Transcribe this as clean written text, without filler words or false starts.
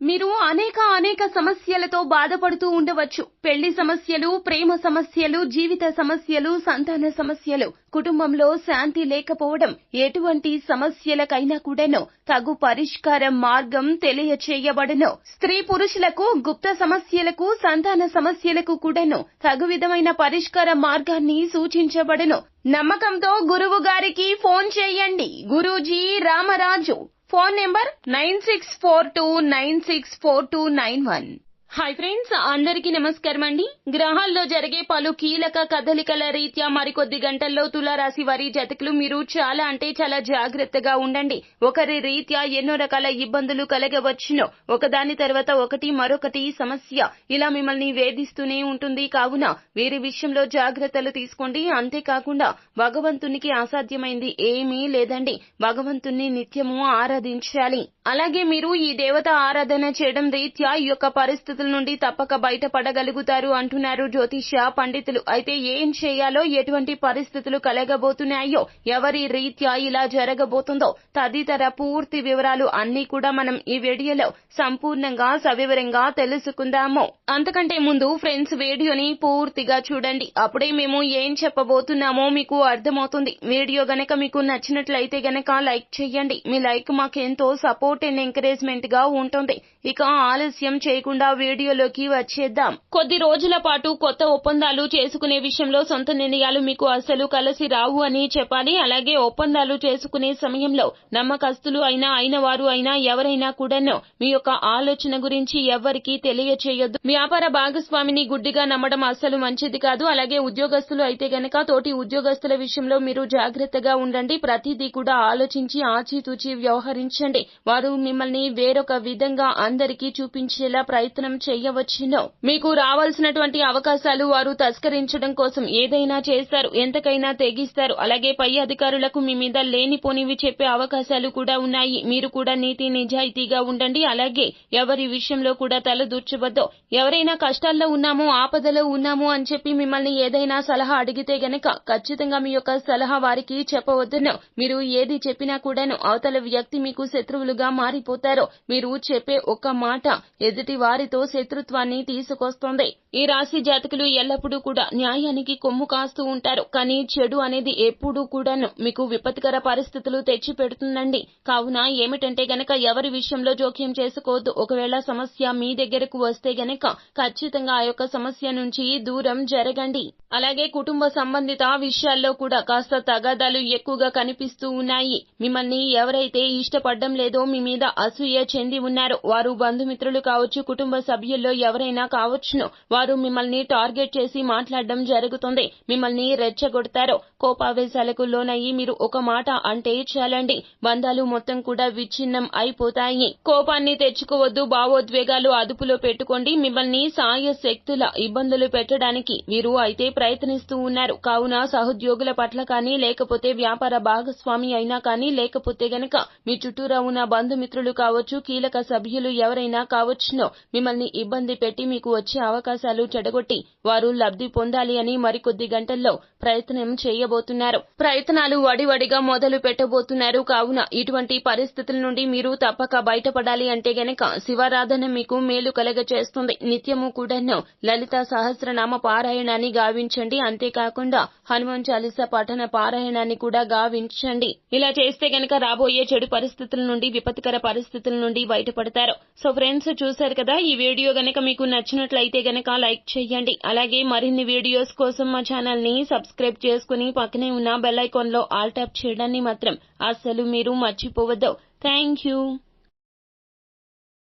మీరు అనేక సమస్యలతో బాధపడుతూ ఉండవచ్చు. పెళ్లి సమస్యలు, ప్రేమ సమస్యలు, జీవిత సమస్యలు, సంతాన సమస్యలు, కుటుంబంలో శాంతి లేకపోవడం, ఎటువంటి సమస్యలకైనా కూడాను తగు పరిష్కార మార్గం తెలియచేయబడును. స్త్రీ పురుషులకు గుప్త సమస్యలకు, సంతాన సమస్యలకు కూడాను తగు విధమైన పరిష్కార మార్గాన్ని సూచించబడును. నమ్మకంతో గురువు గారికి ఫోన్ చేయండి. Guruji Ramaraju. Phone number 9642964291. Hi friends, అందరికీ నమస్కారం అండి. గ్రహాల్లో జరిగే పలు కీలక కదలికల రీత్యా మరికొద్ది గంటల్లో తులారాశి వారి జాతకులు మీరు చాలా జాగ్రత్తగా ఉండండి. ఒకరి రీత్యా ఎన్నో రకాల ఇబ్బందులు కలగవచ్చును. ఒకదాని తర్వాత ఒకటి మరొకటి సమస్య ఇలా మిమ్మల్ని వేధిస్తూనే ఉంటుంది. కావున వీరి విషయంలో జాగ్రత్తలు తీసుకోండి. అంతేకాకుండా భగవంతునికి అసాధ్యమైంది ఏమీ లేదండి. భగవంతుణ్ణి నిత్యము ఆరాధించాలి. అలాగే మీరు ఈ దేవత ఆరాధన చేయడం రీత్యా ఈ యొక్క పరిస్థితుల నుండి తప్పక బయటపడగలుగుతారు అంటున్నారు జ్యోతిష్య పండితులు. అయితే ఏం చేయాలో, ఎటువంటి పరిస్థితులు కలగబోతున్నాయో, ఎవరి రీత్యా ఇలా జరగబోతుందో తదితర పూర్తి వివరాలు అన్ని కూడా మనం ఈ వీడియోలో సంపూర్ణంగా సవివరంగా తెలుసుకుందాము. అంతకంటే ముందు ఫ్రెండ్స్, వీడియోని పూర్తిగా చూడండి. అప్పుడే మేము ఏం చెప్పబోతున్నామో మీకు అర్థమవుతుంది. వీడియో గనక మీకు నచ్చినట్లయితే గనక లైక్ చేయండి. మీ లైక్ మాకెంతో సపోర్ట్ అండ్ ఎంకరేజ్మెంట్ గా ఉంటుంది. ఇక ఆలస్యం చేయకుండా వీడియోలోకి వచ్చేద్దాం. కొద్ది రోజుల పాటు కొత్త ఒప్పందాలు చేసుకునే విషయంలో సొంత నిర్ణయాలు మీకు అసలు కలిసి రావు అని చెప్పాలి. అలాగే ఒప్పందాలు చేసుకునే సమయంలో నమ్మకస్తులు అయిన వారు అయినా ఎవరైనా కూడాను మీ యొక్క ఆలోచన గురించి ఎవ్వరికీ తెలియచేయొద్దు. వ్యాపార భాగస్వామిని గుడ్డిగా నమ్మడం అస్సలు మంచిది కాదు. అలాగే ఉద్యోగస్తులు అయితే గనక తోటి ఉద్యోగస్తుల విషయంలో మీరు జాగ్రత్తగా ఉండండి. ప్రతిదీ కూడా ఆలోచించి ఆచితూచి వ్యవహరించండి. వారు మిమ్మల్ని వేరొక విధంగా అందరికీ చూపించేలా ప్రయత్నం చేయవచ్చును. మీకు రావాల్సినటువంటి అవకాశాలు వారు తస్కరించడం కోసం ఏదైనా చేస్తారు, ఎంతకైనా తెగిస్తారు. అలాగే పై అధికారులకు మీ మీద లేనిపోనివి చెప్పే అవకాశాలు కూడా ఉన్నాయి. మీరు కూడా నీతి నిజాయితీగా ఉండండి. అలాగే ఎవరి విషయంలో కూడా తలదూర్చవద్దు. ఎవరైనా కష్టాల్లో ఉన్నాము, ఆపదలో ఉన్నాము అని చెప్పి మిమ్మల్ని ఏదైనా సలహా అడిగితే గనక ఖచ్చితంగా మీ యొక్క సలహా వారికి చెప్పవద్దును. మీరు ఏది చెప్పినా కూడాను అవతల వ్యక్తి మీకు శత్రువులుగా మారిపోతారు. మీరు చెప్పే ఒక్క మాట ఎదుటి వారితో శత్రుత్వాన్ని తీసుకొస్తుంది. ఈ రాశి జాతకులు ఎల్లప్పుడూ కూడా న్యాయానికి కొమ్ము కాస్తూ ఉంటారు. కానీ చెడు అనేది ఎప్పుడూ కూడాను మీకు విపత్కర పరిస్థితులు తెచ్చి పెడుతుందండి. కావున ఏమిటంటే గనక ఎవరి విషయంలో జోక్యం చేసుకోవద్దు. ఒకవేళ సమస్య మీ దగ్గరకు వస్తే గనక ఖచ్చితంగా ఆ యొక్క సమస్య నుంచి దూరం జరగండి. అలాగే కుటుంబ సంబంధిత విషయాల్లో కూడా కాస్త తగాదాలు ఎక్కువగా కనిపిస్తూ ఉన్నాయి. మిమ్మల్ని ఎవరైతే ఇష్టపడడం లేదో, మీ మీద అసూయ చెంది ఉన్నారు, వారు బంధుమిత్రులు కావచ్చు, కుటుంబ సభ్యుల్లో ఎవరైనా కావచ్చును, వారు మిమ్మల్ని టార్గెట్ చేసి మాట్లాడడం జరుగుతుంది. మిమ్మల్ని రెచ్చగొడతారు. కోపావేశాలకు లోనయ్యి మీరు ఒక మాట అంటే చాలండి, బంధాలు మొత్తం కూడా విచ్ఛిన్నం అయిపోతాయి. కోపాన్ని తెచ్చుకోవద్దు. భావోద్వేగాలు అదుపులో పెట్టుకోండి. మిమ్మల్ని సాయశక్తుల ఇబ్బందులు పెట్టడానికి వీరు అయితే ప్రయత్నిస్తూ ఉన్నారు. కావున సహోద్యోగుల పట్ల కానీ, లేకపోతే వ్యాపార భాగస్వామి అయినా కానీ, లేకపోతే గనక మీ చుట్టూరా ఉన్న బంధుమిత్రులు కావచ్చు, కీలక సభ్యులు ఎవరైనా కావచ్చును, మిమ్మల్ని ఇబ్బంది పెట్టి మీకు వచ్చే అవకాశాలు చెడగొట్టి వారు లబ్ధి పొందాలి అని మరికొద్ది గంటల్లో ప్రయత్నం చేయబోతున్నారు. ప్రయత్నాలు వడివడిగా మొదలు పెట్టబోతున్నారు. కావున ఇటువంటి పరిస్థితుల నుండి మీరు తప్పక బయటపడాలి అంటే గనక శివారాధన మీకు మేలు కలగచేస్తుంది. నిత్యము కూడాను లలిత సహస్రనామ పారాయణాన్ని గావించండి. అంతేకాకుండా హనుమాన్ చాలీసా పఠన పారాయణాన్ని కూడా గావించండి. ఇలా చేస్తే గనక రాబోయే చెడు పరిస్థితుల నుండి, విపత్కర పరిస్థితుల నుండి బయటపడతారు. సో ఫ్రెండ్స్, చూశారు కదా, ఈ వీడియో గనక మీకు నచ్చినట్లయితే గనక లైక్ చేయండి. అలాగే మరిన్ని వీడియోస్ కోసం మా ఛానల్ ని సబ్స్క్రైబ్ చేసుకుని పక్కనే ఉన్న బెల్ ఐకాన్ లో ఆల్ ట్యాప్ చేయడాన్ని మాత్రం అస్సలు మీరు మర్చిపోవద్దు. Thank you.